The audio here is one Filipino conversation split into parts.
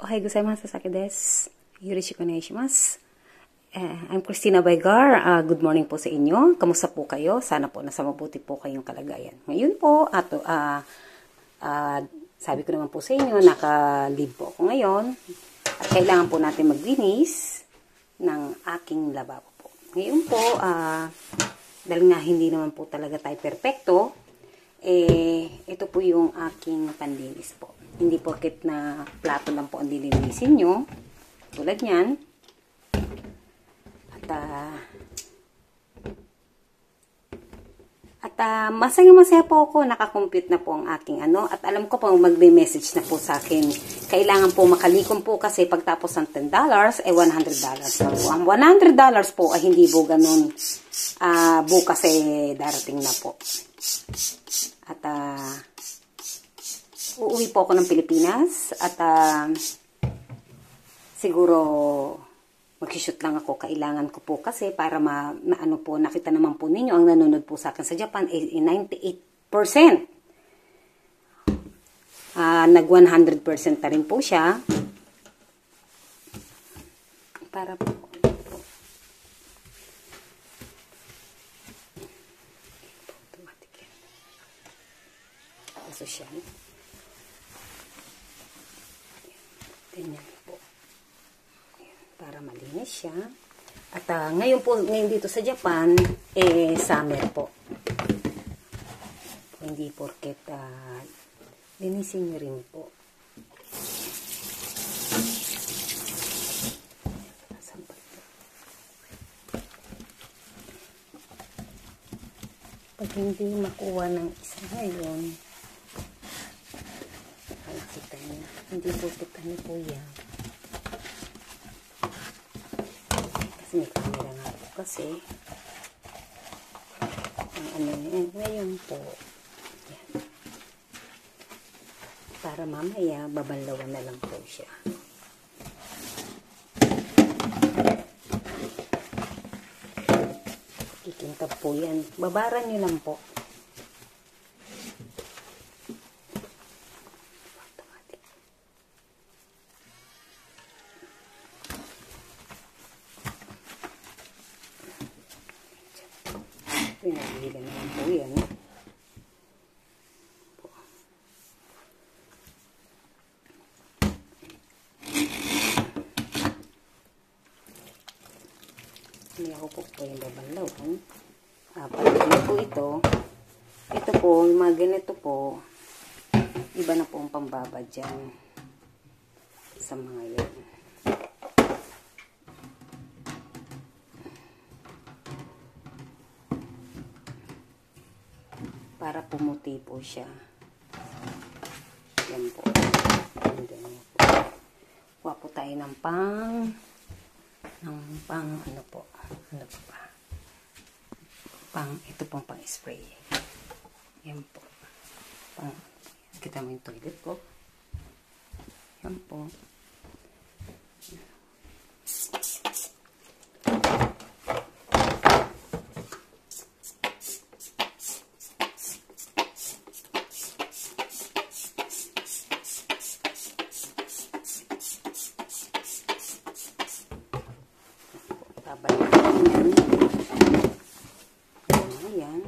Ohayou gozaimasu, Sasaki desu. Yoroshiku onegaishimasu. I'm Christina Baygar. Good morning po sa inyo. Kamusta po kayo? Sana po nasa mabuti po kayong kalagayan. Ngayon po, sabi ko naman po sa inyo, naka-leave po ako ngayon. At kailangan po natin maglinis ng aking lababo po. Ngayon po, dahil nga hindi naman po talaga tayo perfecto, ito po yung aking panlinis po. Hindi porket na plato lang po ang dilinisin nyo. Tulad yan. At masaya-masaya po ako, nakakompute na po ang aking at alam ko po magbe-message na po sa akin. Kailangan po makalikom po kasi pagtapos ng $10 ay $100 na po. Ang $100 po ay hindi po ganun bukas ay darating na po. At uuwi po ako ng Pilipinas at siguro mag-shoot lang ako. Kailangan ko po kasi para nakita naman po ninyo, ang nanonood po sa akin sa Japan ay 98%. Nag 100% na rin po siya. Para po. Automatic yan. Social. Ganyan po. Para malinis siya. At ngayon dito sa Japan, summer po. Hindi porket linisin nyo rin po. Pag hindi makuha ng isa ngayon, nakita nyo, hindi porket po yan. May camera nga po kasi ngayon po yan. Para mamaya babanlawan na lang po siya. Kikintab po yan, babaran nyo lang po. Pinagila naman po yan. Hindi ako po yung babanlawan. Palagay po ito. Ito po, yung mga ganito po, iba na po ang pambaba dyan sa mga yan. Para pumuti po siya. Yan po. Kuha po tayo ng ito pong pang-spray. Yan po. Kita mo yung toilet ko. Yan po. Ayan.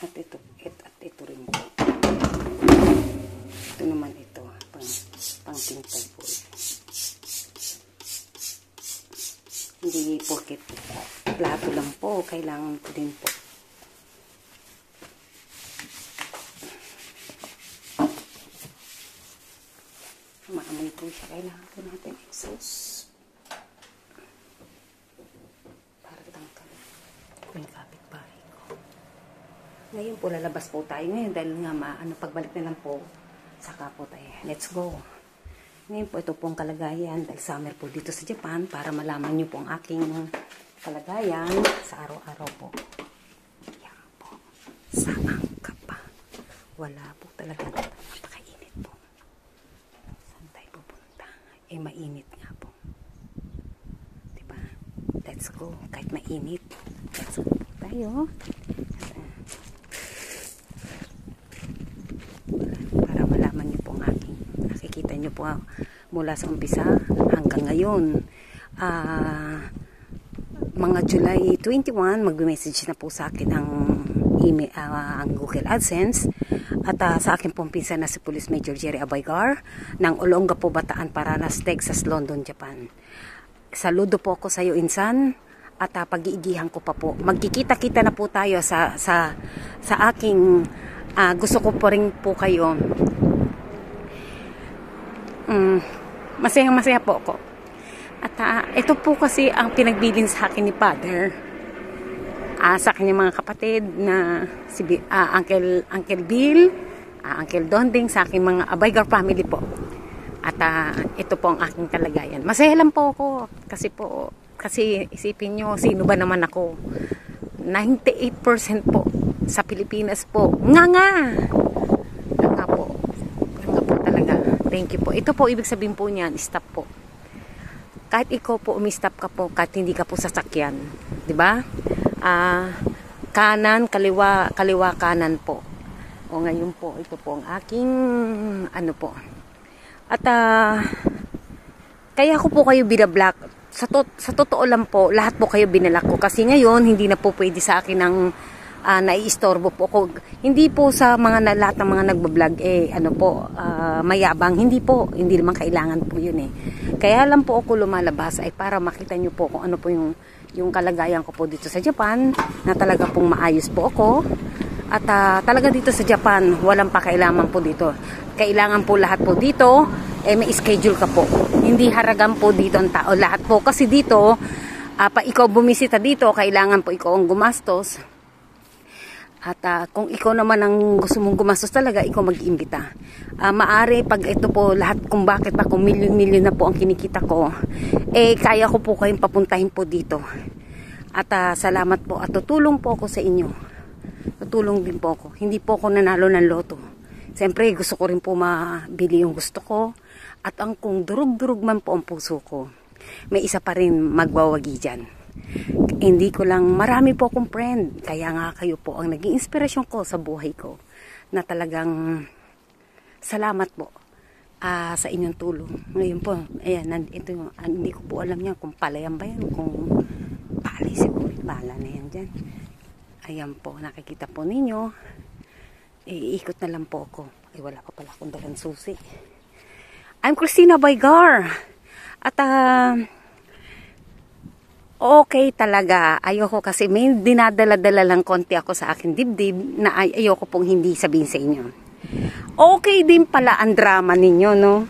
At ito rin po. Ito naman ito. Pang pintay po. Hindi porket plato lang po. Kailangan ko din po. Maamoy po siya. Kailangan po natin exhaust. Para tangkal ko yung kapitbahay ko. Ngayon po, lalabas po tayo ngayon dahil nga pagbalik na lang po, saka po tayo. Let's go. Ngayon po, ito pong kalagayan dahil summer po dito sa Japan para malaman nyo po ang aking kalagayan sa araw-araw po. Yan po. Saan ka pa? Wala po talaga. Napakainit po. Saan tayo pupunta? Mainit nga po. Diba? Let's go. Kahit mainit. Let's go tayo. po mula sa umpisa hanggang ngayon. Mga July 21, mag-message na po sa akin ang email, ang Google AdSense at sa akin pong pinsan na si Police Major Jerry Abaygar ng Olongapo, Bataan, Paranas, Texas, London, Japan. Saludo po ako sa iyo, insan, at pag-iigihan ko pa po. Magkikita-kita na po tayo sa aking gusto ko po rin po kayo. Masaya po ako. At ito po kasi ang pinagbilin sa akin ni Father. Sa kanyang mga kapatid na si Uncle Bill, Uncle Donding, sa aking mga Abaygar family po. At ito po ang aking kalagayan. Masaya lang po ako kasi isipin nyo, sino ba naman ako? 98% po sa Pilipinas po. Nga po talaga. Thank you po. Ito po, ibig sabihin po niyan, stop po. Kahit ikaw po umistop ka po, kahit hindi ka po sasakyan, 'di ba? Kanan, kaliwa, kanan po. O ngayon po, ito po ang aking ano po. At kaya ko po kayo binablock. Sa totoo lang po, lahat po kayo binalak ko kasi ngayon hindi na po pwede sa akin ng naiistorbo po ako. Hindi po sa lahat ng mga nagbablog mayabang, hindi naman kailangan po yun eh. Kaya lang po ako lumalabas ay para makita nyo po kung ano po yung kalagayan ko po dito sa Japan, na talaga pong maayos po ako. At talaga dito sa Japan, walang pakailangan po dito. Kailangan po lahat po dito, may schedule ka po. Hindi haragan po dito ang tao. Lahat po kasi dito, ikaw bumisita dito, kailangan po ikaw ang gumastos. At kung ikaw naman ang gusto mong gumastos talaga, ikaw mag-iimbita. Maari pag ito po lahat kung bakit pa kung milyon-milyon na po ang kinikita ko, kaya ko po kayong papuntahin po dito. At salamat po at tutulong po ako sa inyo. Tutulong din po ako. Hindi po ako nanalo ng loto. Siyempre gusto ko rin po mabili yung gusto ko. At kung durug-durug man po ang puso ko, may isa pa rin magwawagi dyan. Hindi ko lang, marami po akong friend. Kaya nga kayo po ang naging inspirasyon ko sa buhay ko. Na talagang salamat po sa inyong tulong. Ngayon po, ayan, hindi ko po alam yan kung palayan ba yan, kung palay siguro, bala na yan dyan. Ayan po, nakikita po ninyo. Iikot na lang po ako. Wala pa pala akong dalang susi. I'm Christina Abaygar. At okay talaga. Ayoko kasi may dinadala-dala lang konti ako sa akin dibdib na ayoko pong hindi sabihin sa inyo. Okay din pala ang drama ninyo, no?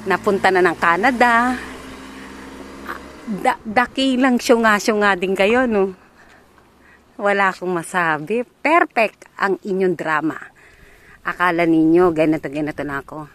Napunta na ng Canada. Dakilang syunga din kayo, no? Wala akong masabi. Perfect ang inyong drama. Akala ninyo, ganito na ako.